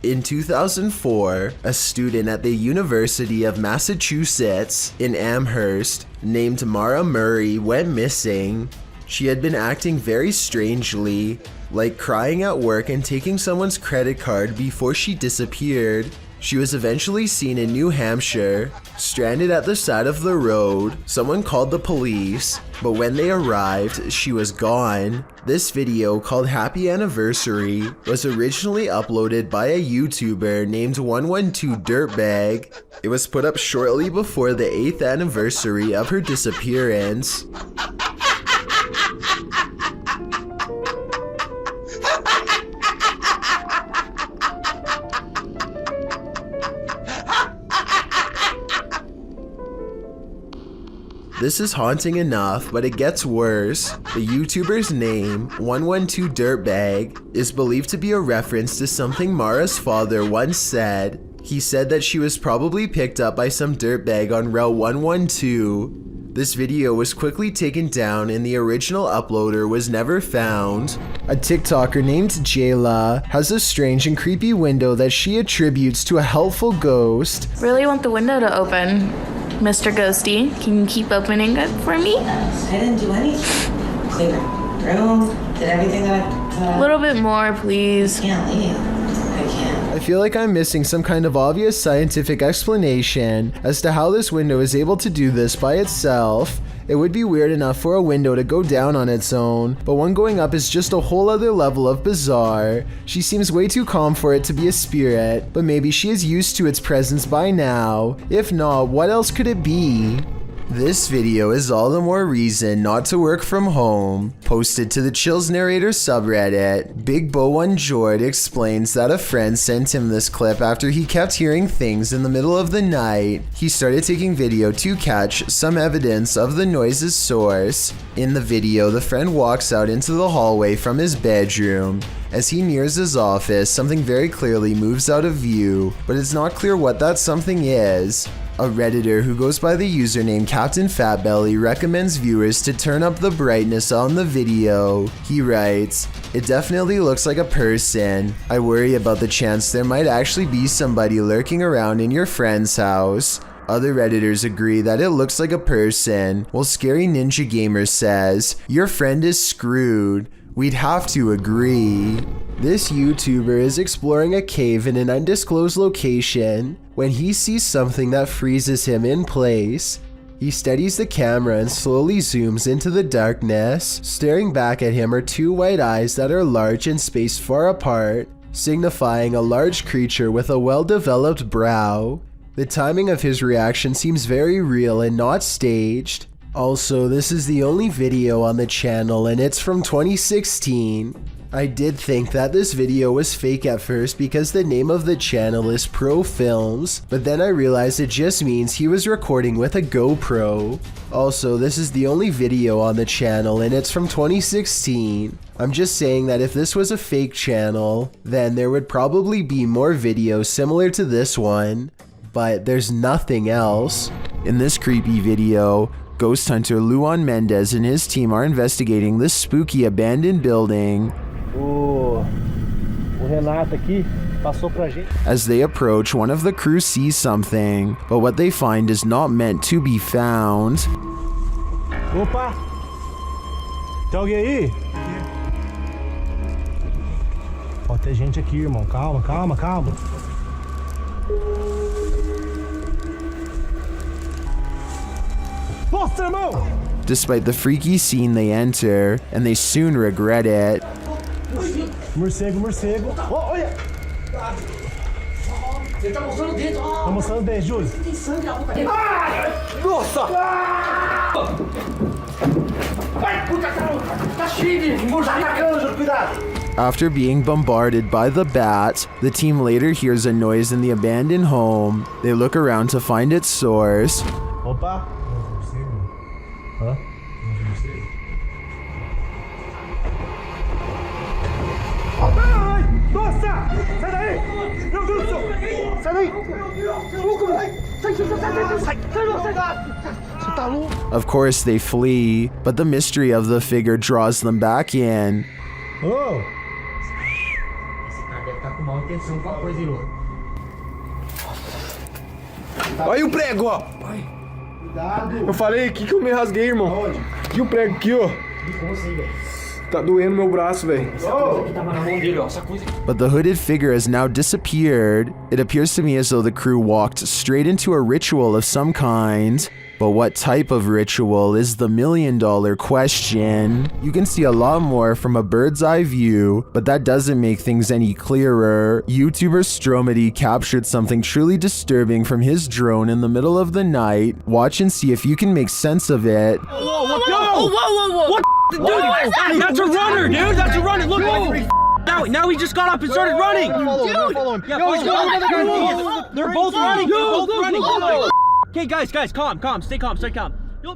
In 2004, a student at the University of Massachusetts in Amherst named Mara Murray went missing. She had been acting very strangely, like crying at work and taking someone's credit card before she disappeared. She was eventually seen in New Hampshire, stranded at the side of the road. Someone called the police, but when they arrived, she was gone. This video, called Happy Anniversary, was originally uploaded by a YouTuber named 112 Dirtbag. It was put up shortly before the 8th anniversary of her disappearance. This is haunting enough, but it gets worse. The YouTuber's name, 112 Dirtbag, is believed to be a reference to something Mara's father once said. He said that she was probably picked up by some dirtbag on Route 112. This video was quickly taken down and the original uploader was never found. A TikToker named Jayla has a strange and creepy window that she attributes to a helpful ghost. Really want the window to open. Mr. Ghosty, can you keep opening it for me? I didn't do anything. Clean my room, did everything that I... A little bit more, please. I can't leave. I can't. I feel like I'm missing some kind of obvious scientific explanation as to how this window is able to do this by itself. It would be weird enough for a window to go down on its own, but one going up is just a whole other level of bizarre. She seems way too calm for it to be a spirit, but maybe she is used to its presence by now. If not, what else could it be? This video is all the more reason not to work from home. Posted to the Chills Narrator subreddit, Big Bo One Jord explains that a friend sent him this clip after he kept hearing things in the middle of the night. He started taking video to catch some evidence of the noise's source. In the video, the friend walks out into the hallway from his bedroom. As he nears his office, something very clearly moves out of view, but it's not clear what that something is. A Redditor who goes by the username Captain Fatbelly recommends viewers to turn up the brightness on the video. He writes, "It definitely looks like a person. I worry about the chance there might actually be somebody lurking around in your friend's house." Other Redditors agree that it looks like a person, while Scary Ninja Gamer says, "Your friend is screwed." We'd have to agree. This YouTuber is exploring a cave in an undisclosed location when he sees something that freezes him in place. He steadies the camera and slowly zooms into the darkness. Staring back at him are two white eyes that are large and spaced far apart, signifying a large creature with a well-developed brow. The timing of his reaction seems very real and not staged. Also, this is the only video on the channel and it's from 2016. I did think that this video was fake at first because the name of the channel is Pro Films, but then I realized it just means he was recording with a GoPro. Also, this is the only video on the channel and it's from 2016. I'm just saying that if this was a fake channel, then there would probably be more videos similar to this one, but there's nothing else. In this creepy video, ghost hunter Luan Mendez and his team are investigating this spooky abandoned building. O Renato aqui passou pra gente. As they approach, one of the crew sees something, but what they find is not meant to be found. Opa! Tem alguém aí? Ó, tem gente aqui, irmão. Calma, calma, calma. Nossa, irmão! Despite the freaky scene they enter, and they soon regret it. Morcego, morcego. Oh, olha! Ele tá mostrando o dedo, ó. Tá mostrando o dedo, Júlio. Tem sangue na boca dele. Nossa! Ai, puta caramba! Tá cheio de morcego. Tá atacando, Júlio, cuidado! After being bombarded by the bat, the team later hears a noise in the abandoned home. They look around to find its source. Opa! Hã? Ai! Nossa! Sai daí! Meu Deus do céu! Sai daí! Você tá louco? Of course they flee, but the mystery of the figure draws them back in. Oh! Esse cara deve estar Olha o prego, ó. Eu falei aqui que eu me rasguei, irmão. E o prego aqui, ó. Tá doendo meu braço, velho. But the hooded figure has now disappeared. It appears to me as though the crew walked straight into a ritual of some kind. But what type of ritual is the million-dollar question? You can see a lot more from a bird's eye view, but that doesn't make things any clearer. YouTuber Stromedy captured something truly disturbing from his drone in the middle of the night. Watch and see if you can make sense of it. Whoa! What? Dude, that's a runner, dude. That's a runner. Look. Now he just got up and started running. Follow him. Yeah, they're both running. Okay, guys, calm. Stay calm.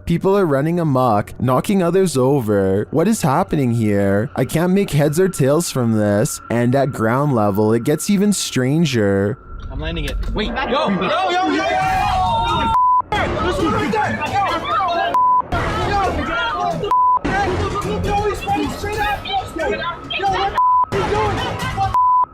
People are running amok, knocking others over. What is happening here? I can't make heads or tails from this. And at ground level, it gets even stranger. I'm landing it. Wait, yo! There's one right there! Yo, he's running straight at us! Yo, what the f***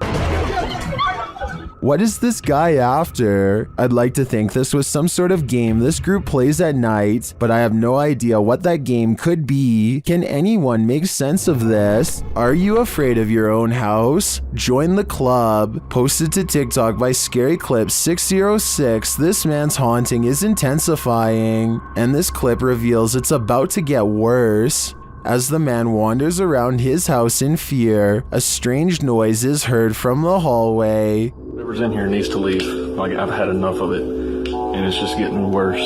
are you doing? What is this guy after? I'd like to think this was some sort of game this group plays at night, but I have no idea what that game could be. Can anyone make sense of this? Are you afraid of your own house? Join the club. Posted to TikTok by Scary Clip 606, this man's haunting is intensifying, and this clip reveals it's about to get worse. As the man wanders around his house in fear, a strange noise is heard from the hallway. Whoever's in here needs to leave. Like, I've had enough of it, and it's just getting worse.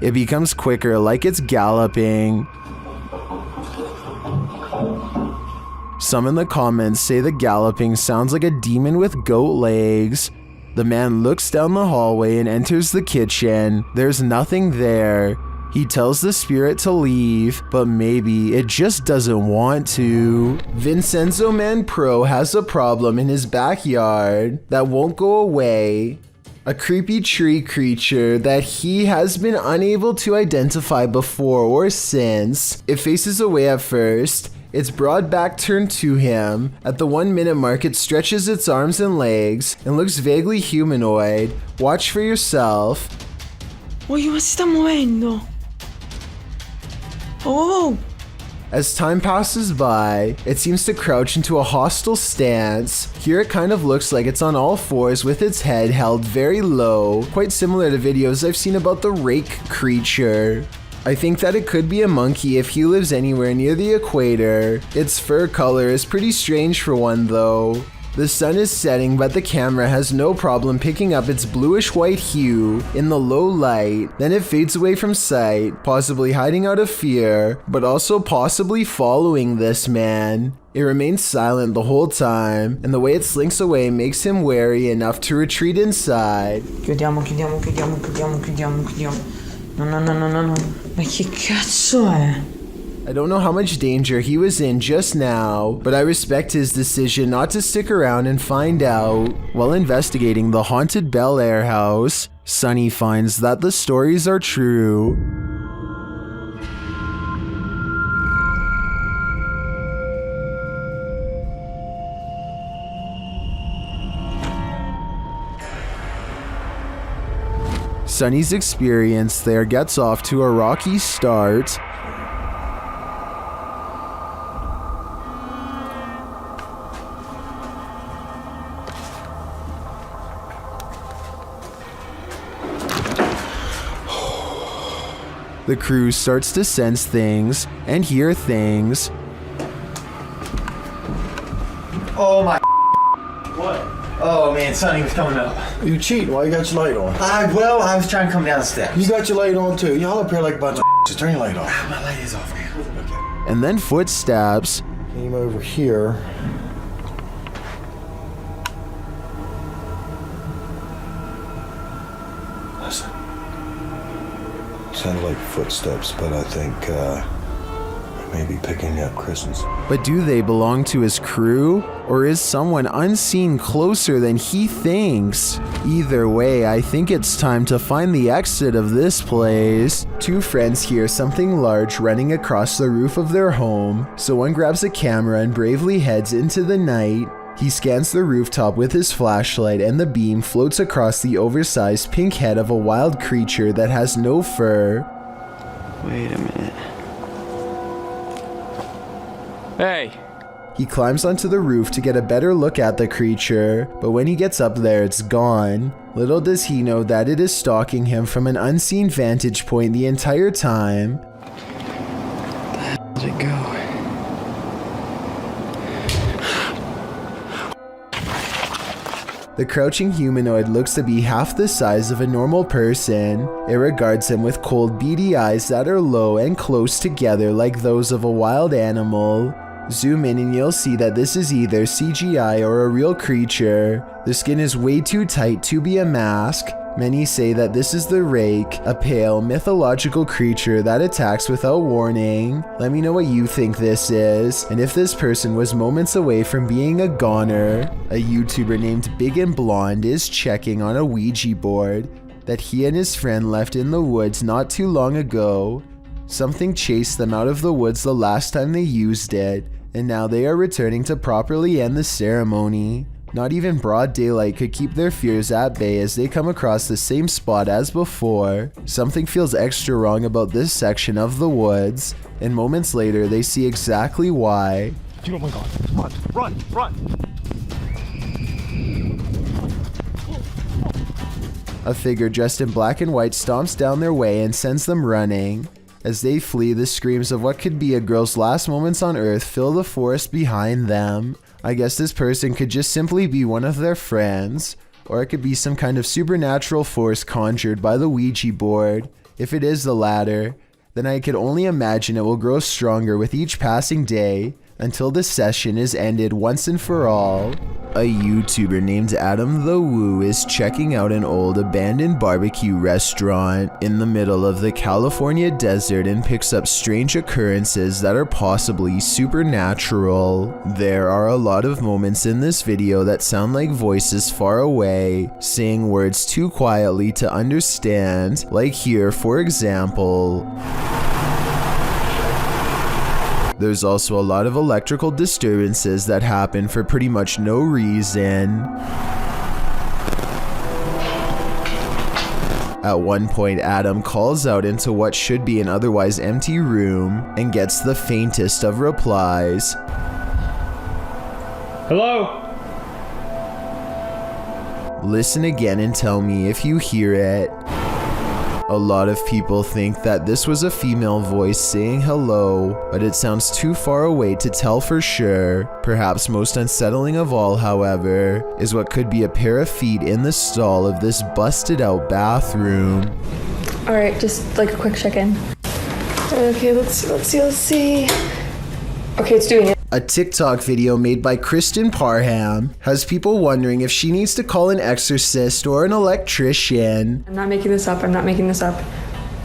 It becomes quicker, like it's galloping. Some in the comments say the galloping sounds like a demon with goat legs. The man looks down the hallway and enters the kitchen. There's nothing there. He tells the spirit to leave, but maybe it just doesn't want to. Vincenzo Man Pro has a problem in his backyard that won't go away. A creepy tree creature that he has been unable to identify before or since. It faces away at first. Its broad back turned to him. At the 1 minute mark, it stretches its arms and legs and looks vaguely humanoid. Watch for yourself. Oye, mas se está movendo. Oh! As time passes by, it seems to crouch into a hostile stance. Here it kind of looks like it's on all fours with its head held very low, quite similar to videos I've seen about the rake creature. I think that it could be a monkey if he lives anywhere near the equator. Its fur color is pretty strange for one though. The sun is setting, but the camera has no problem picking up its bluish-white hue in the low light. Then it fades away from sight, possibly hiding out of fear, but also possibly following this man. It remains silent the whole time, and the way it slinks away makes him wary enough to retreat inside. Chiudiamo. No. Ma che cazzo è? I don't know how much danger he was in just now, but I respect his decision not to stick around and find out. While investigating the haunted Bel Air house, Sunny finds that the stories are true. Sunny's experience there gets off to a rocky start. The crew starts to sense things and hear things. Oh my. What? Oh man, Sonny was coming up. You cheating? Why you got your light on? I was trying to come down the steps. You got your light on too. Y'all up here like a bunch of just turn your light off. My light is off now. Okay. And then footsteps. Came over here. Listen. Sounded like footsteps, but I think maybe picking up Christmas. But do they belong to his crew? Or is someone unseen closer than he thinks? Either way, I think it's time to find the exit of this place. Two friends hear something large running across the roof of their home, so one grabs a camera and bravely heads into the night. He scans the rooftop with his flashlight and the beam floats across the oversized pink head of a wild creature that has no fur. Wait a minute. Hey! He climbs onto the roof to get a better look at the creature, but when he gets up there, it's gone. Little does he know that it is stalking him from an unseen vantage point the entire time. Where did it go? The crouching humanoid looks to be half the size of a normal person. It regards him with cold, beady eyes that are low and close together like those of a wild animal. Zoom in and you'll see that this is either CGI or a real creature. The skin is way too tight to be a mask. Many say that this is the Rake, a pale, mythological creature that attacks without warning. Let me know what you think this is, and if this person was moments away from being a goner. A YouTuber named Big and Blonde is checking on a Ouija board that he and his friend left in the woods not too long ago. Something chased them out of the woods the last time they used it, and now they are returning to properly end the ceremony. Not even broad daylight could keep their fears at bay as they come across the same spot as before. Something feels extra wrong about this section of the woods, and moments later they see exactly why. Oh my god, run! A figure dressed in black and white stomps down their way and sends them running. As they flee, the screams of what could be a girl's last moments on Earth fill the forest behind them. I guess this person could just simply be one of their friends, or it could be some kind of supernatural force conjured by the Ouija board. If it is the latter, then I could only imagine it will grow stronger with each passing day until the session is ended once and for all. A YouTuber named Adam the Woo is checking out an old abandoned barbecue restaurant in the middle of the California desert and picks up strange occurrences that are possibly supernatural. There are a lot of moments in this video that sound like voices far away, saying words too quietly to understand, like here for example. There's also a lot of electrical disturbances that happen for pretty much no reason. At one point, Adam calls out into what should be an otherwise empty room and gets the faintest of replies. Hello? Listen again and tell me if you hear it. A lot of people think that this was a female voice saying hello, but it sounds too far away to tell for sure. Perhaps most unsettling of all, however, is what could be a pair of feet in the stall of this busted out bathroom. Alright, just like a quick check-in. Okay, let's see. Okay, it's doing it. A TikTok video made by Kristen Parham has people wondering if she needs to call an exorcist or an electrician. I'm not making this up.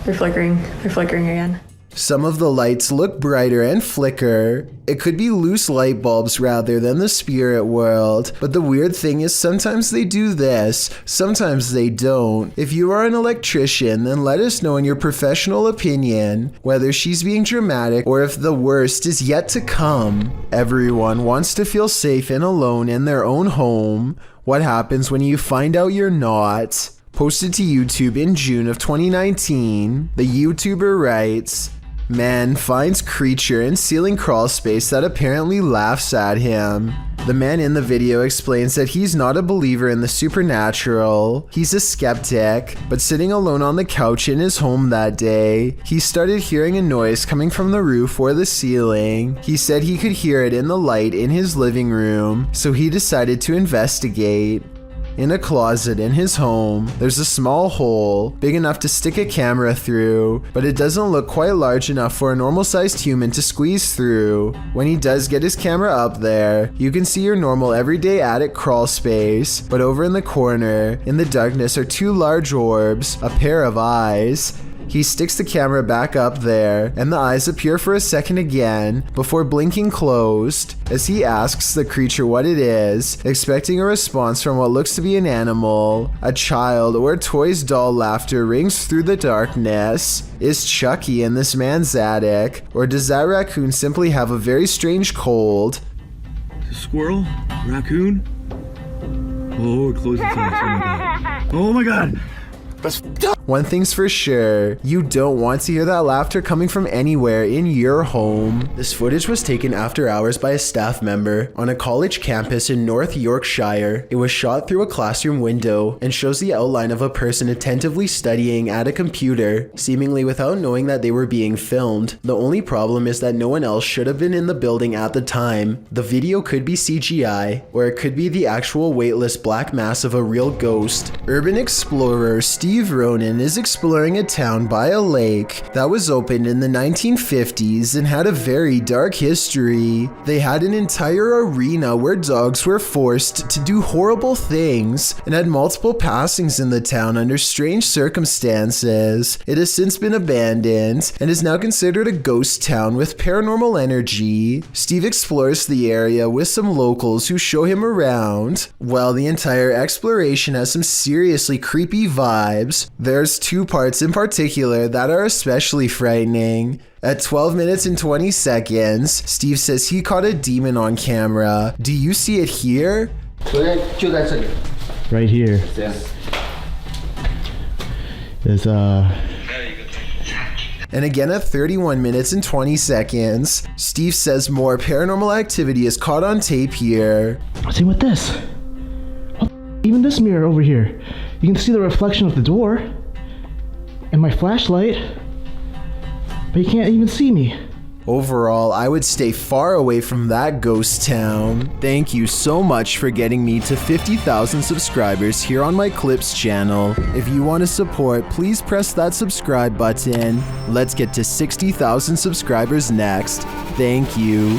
They're flickering again. Some of the lights look brighter and flicker. It could be loose light bulbs rather than the spirit world, but the weird thing is sometimes they do this, sometimes they don't. If you are an electrician, then let us know in your professional opinion whether she's being dramatic or if the worst is yet to come. Everyone wants to feel safe and alone in their own home. What happens when you find out you're not? Posted to YouTube in June of 2019, the YouTuber writes, "Man finds creature in ceiling crawl space that apparently laughs at him." The man in the video explains that he's not a believer in the supernatural. He's a skeptic, but sitting alone on the couch in his home that day, he started hearing a noise coming from the roof or the ceiling. He said he could hear it in the light in his living room, so he decided to investigate. In a closet in his home, there's a small hole, big enough to stick a camera through, but it doesn't look quite large enough for a normal-sized human to squeeze through. When he does get his camera up there, you can see your normal everyday attic crawl space, but over in the corner, in the darkness are two large orbs, a pair of eyes. He sticks the camera back up there, and the eyes appear for a second again, before blinking closed, as he asks the creature what it is, expecting a response from what looks to be an animal. A child or a toy's doll laughter rings through the darkness. Is Chucky in this man's attic, or does that raccoon simply have a very strange cold? Squirrel? Raccoon? Oh, we're close to fast. Oh my god. That's One thing's for sure, you don't want to hear that laughter coming from anywhere in your home. This footage was taken after hours by a staff member on a college campus in North Yorkshire. It was shot through a classroom window and shows the outline of a person attentively studying at a computer, seemingly without knowing that they were being filmed. The only problem is that no one else should have been in the building at the time. The video could be CGI, or it could be the actual weightless black mass of a real ghost. Urban explorer Steve Ronan is exploring a town by a lake that was opened in the 1950s and had a very dark history. They had an entire arena where dogs were forced to do horrible things and had multiple passings in the town under strange circumstances. It has since been abandoned and is now considered a ghost town with paranormal energy. Steve explores the area with some locals who show him around. While the entire exploration has some seriously creepy vibes, there's two parts in particular that are especially frightening. At 12 minutes and 20 seconds, Steve says he caught a demon on camera. Do you see it here? right here. There's And again at 31 minutes and 20 seconds, Steve says more paranormal activity is caught on tape here. see with this. What the, even this mirror over here. You can see the reflection of the door and my flashlight, but you can't even see me. Overall, I would stay far away from that ghost town. Thank you so much for getting me to 50,000 subscribers here on my Clips channel. If you want to support, please press that subscribe button. Let's get to 60,000 subscribers next. Thank you.